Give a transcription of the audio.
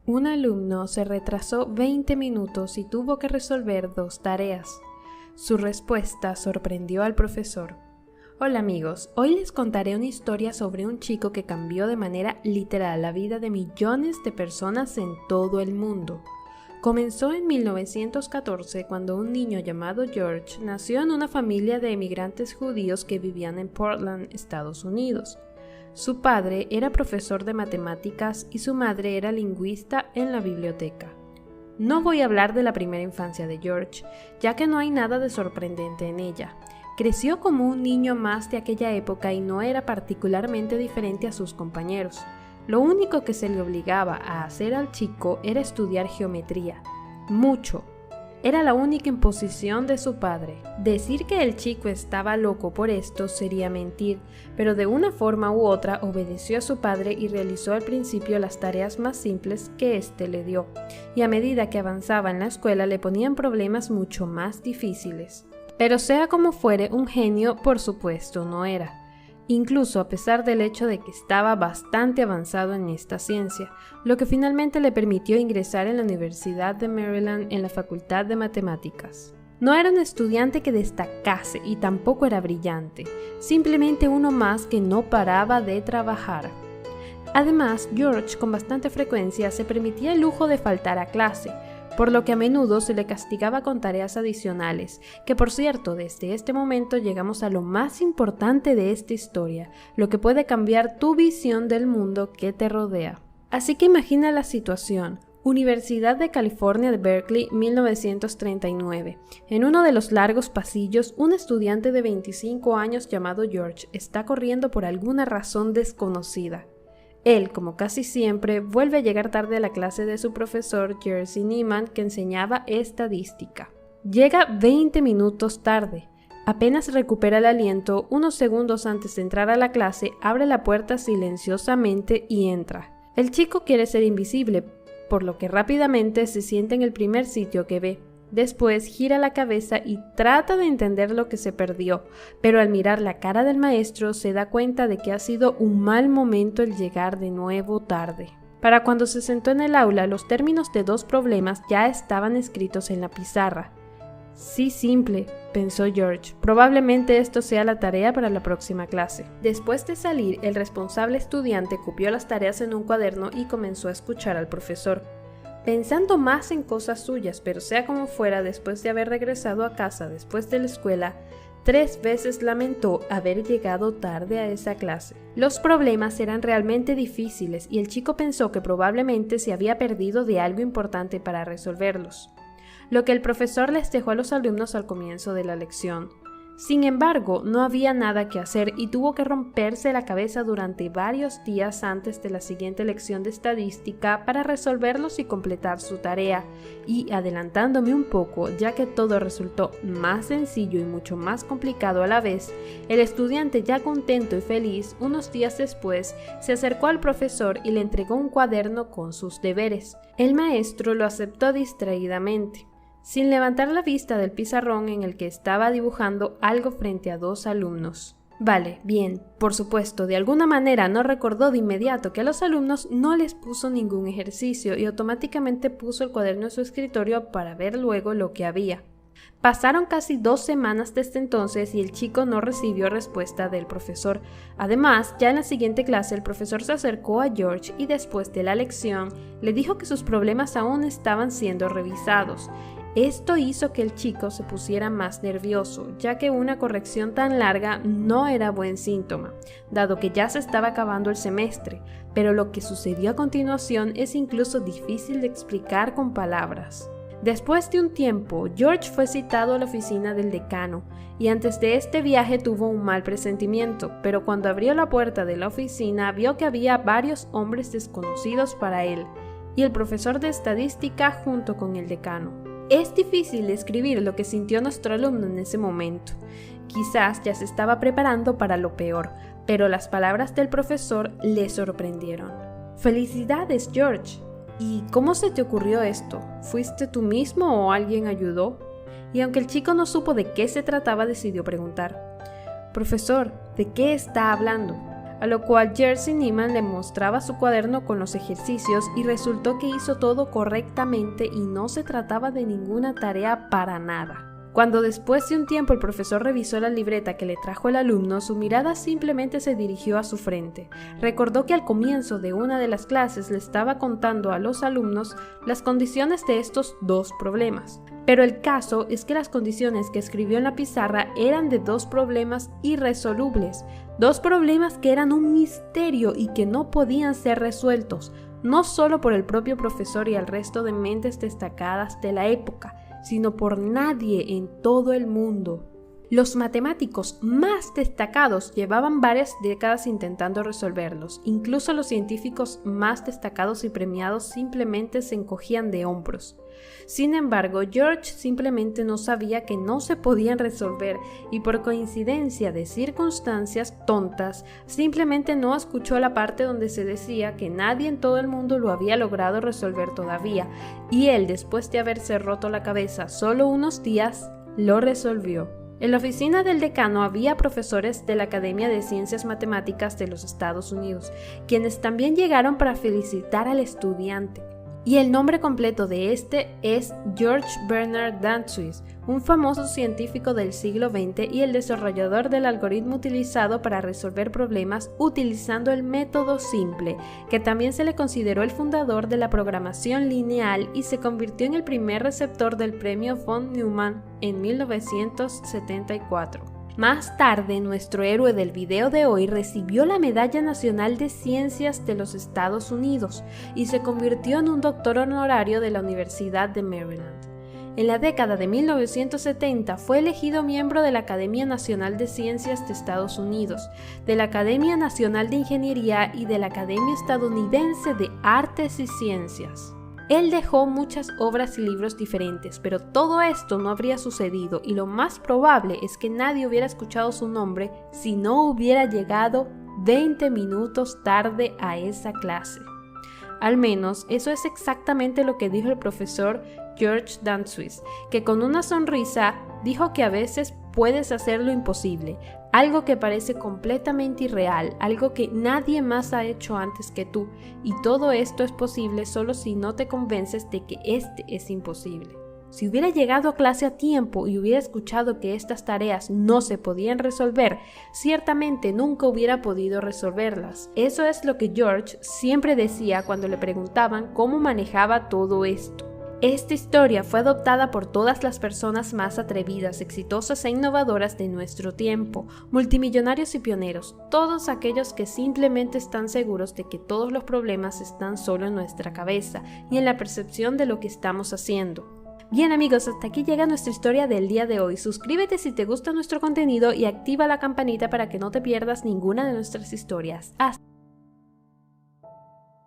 Un alumno se retrasó 20 minutos y tuvo que resolver 2 tareas. Su respuesta sorprendió al profesor. Hola amigos, hoy les contaré una historia sobre un chico que cambió de manera literal la vida de millones de personas en todo el mundo. Comenzó en 1914 cuando un niño llamado George nació en una familia de emigrantes judíos que vivían en Portland, Estados Unidos. Su padre era profesor de matemáticas y su madre era lingüista en la biblioteca. No voy a hablar de la primera infancia de George, ya que no hay nada de sorprendente en ella. Creció como un niño más de aquella época y no era particularmente diferente a sus compañeros. Lo único que se le obligaba a hacer al chico era estudiar geometría. Mucho. Era la única imposición de su padre. Decir que el chico estaba loco por esto sería mentir, pero de una forma u otra obedeció a su padre y realizó al principio las tareas más simples que éste le dio, y a medida que avanzaba en la escuela le ponían problemas mucho más difíciles. Pero sea como fuere, un genio por supuesto no era. Incluso a pesar del hecho de que estaba bastante avanzado en esta ciencia, lo que finalmente le permitió ingresar en la Universidad de Maryland en la Facultad de Matemáticas. No era un estudiante que destacase y tampoco era brillante, simplemente uno más que no paraba de trabajar. Además, George con bastante frecuencia se permitía el lujo de faltar a clase, por lo que a menudo se le castigaba con tareas adicionales, que por cierto, desde este momento llegamos a lo más importante de esta historia, lo que puede cambiar tu visión del mundo que te rodea. Así que imagina la situación. Universidad de California de Berkeley, 1939. En uno de los largos pasillos, un estudiante de 25 años llamado George está corriendo por alguna razón desconocida. Él, como casi siempre, vuelve a llegar tarde a la clase de su profesor Jerzy Neyman, que enseñaba estadística. Llega 20 minutos tarde. Apenas recupera el aliento, unos segundos antes de entrar a la clase, abre la puerta silenciosamente y entra. El chico quiere ser invisible, por lo que rápidamente se sienta en el primer sitio que ve. Después gira la cabeza y trata de entender lo que se perdió, pero al mirar la cara del maestro se da cuenta de que ha sido un mal momento el llegar de nuevo tarde. Para cuando se sentó en el aula, los términos de 2 problemas ya estaban escritos en la pizarra. Sí, simple, pensó George. Probablemente esto sea la tarea para la próxima clase. Después de salir, el responsable estudiante copió las tareas en un cuaderno y comenzó a escuchar al profesor. Pensando más en cosas suyas, pero sea como fuera, después de haber regresado a casa después de la escuela, 3 veces lamentó haber llegado tarde a esa clase. Los problemas eran realmente difíciles y el chico pensó que probablemente se había perdido de algo importante para resolverlos, lo que el profesor les dejó a los alumnos al comienzo de la lección. Sin embargo, no había nada que hacer y tuvo que romperse la cabeza durante varios días antes de la siguiente lección de estadística para resolverlos y completar su tarea. Y adelantándome un poco, ya que todo resultó más sencillo y mucho más complicado a la vez, el estudiante ya contento y feliz, unos días después, se acercó al profesor y le entregó un cuaderno con sus deberes. El maestro lo aceptó distraídamente, sin levantar la vista del pizarrón en el que estaba dibujando algo frente a 2 alumnos. Vale, bien, por supuesto, de alguna manera no recordó de inmediato que a los alumnos no les puso ningún ejercicio y automáticamente puso el cuaderno en su escritorio para ver luego lo que había. Pasaron casi 2 semanas desde entonces y el chico no recibió respuesta del profesor. Además, ya en la siguiente clase el profesor se acercó a George y después de la lección le dijo que sus problemas aún estaban siendo revisados. Esto hizo que el chico se pusiera más nervioso, ya que una corrección tan larga no era buen síntoma, dado que ya se estaba acabando el semestre, pero lo que sucedió a continuación es incluso difícil de explicar con palabras. Después de un tiempo, George fue citado a la oficina del decano, y antes de este viaje tuvo un mal presentimiento, pero cuando abrió la puerta de la oficina vio que había varios hombres desconocidos para él, y el profesor de estadística junto con el decano. Es difícil describir lo que sintió nuestro alumno en ese momento. Quizás ya se estaba preparando para lo peor, pero las palabras del profesor le sorprendieron. ¡Felicidades, George! ¿Y cómo se te ocurrió esto? ¿Fuiste tú mismo o alguien ayudó? Y aunque el chico no supo de qué se trataba, decidió preguntar. Profesor, ¿de qué está hablando? a lo cual Jerzy Neyman le mostraba su cuaderno con los ejercicios y resultó que hizo todo correctamente y no se trataba de ninguna tarea para nada. Cuando después de un tiempo el profesor revisó la libreta que le trajo el alumno, su mirada simplemente se dirigió a su frente. Recordó que al comienzo de una de las clases le estaba contando a los alumnos las condiciones de estos dos problemas. Pero el caso es que las condiciones que escribió en la pizarra eran de dos problemas irresolubles, dos problemas que eran un misterio y que no podían ser resueltos, no solo por el propio profesor y el resto de mentes destacadas de la época, sino por nadie en todo el mundo. Los matemáticos más destacados llevaban varias décadas intentando resolverlos. Incluso los científicos más destacados y premiados simplemente se encogían de hombros. Sin embargo, George simplemente no sabía que no se podían resolver y por coincidencia de circunstancias tontas, simplemente no escuchó la parte donde se decía que nadie en todo el mundo lo había logrado resolver todavía, y él, después de haberse roto la cabeza solo unos días, lo resolvió. En la oficina del decano había profesores de la Academia de Ciencias Matemáticas de los Estados Unidos, quienes también llegaron para felicitar al estudiante. Y el nombre completo de este es George Bernard Dantzis, un famoso científico del siglo XX y el desarrollador del algoritmo utilizado para resolver problemas utilizando el método simple, que también se le consideró el fundador de la programación lineal y se convirtió en el primer receptor del premio von Neumann en 1974. Más tarde, nuestro héroe del video de hoy recibió la Medalla Nacional de Ciencias de los Estados Unidos y se convirtió en un doctor honorario de la Universidad de Maryland. En la década de 1970 fue elegido miembro de la Academia Nacional de Ciencias de Estados Unidos, de la Academia Nacional de Ingeniería y de la Academia Estadounidense de Artes y Ciencias. Él dejó muchas obras y libros diferentes, pero todo esto no habría sucedido y lo más probable es que nadie hubiera escuchado su nombre si no hubiera llegado 20 minutos tarde a esa clase. Al menos eso es exactamente lo que dijo el profesor George Dantzis, que con una sonrisa dijo que a veces puedes hacer lo imposible, algo que parece completamente irreal, algo que nadie más ha hecho antes que tú, y todo esto es posible solo si no te convences de que este es imposible. Si hubiera llegado a clase a tiempo y hubiera escuchado que estas tareas no se podían resolver, ciertamente nunca hubiera podido resolverlas. Eso es lo que George siempre decía cuando le preguntaban cómo manejaba todo esto. Esta historia fue adoptada por todas las personas más atrevidas, exitosas e innovadoras de nuestro tiempo, multimillonarios y pioneros, todos aquellos que simplemente están seguros de que todos los problemas están solo en nuestra cabeza y en la percepción de lo que estamos haciendo. Bien amigos, hasta aquí llega nuestra historia del día de hoy. Suscríbete si te gusta nuestro contenido y activa la campanita para que no te pierdas ninguna de nuestras historias. ¡Hasta!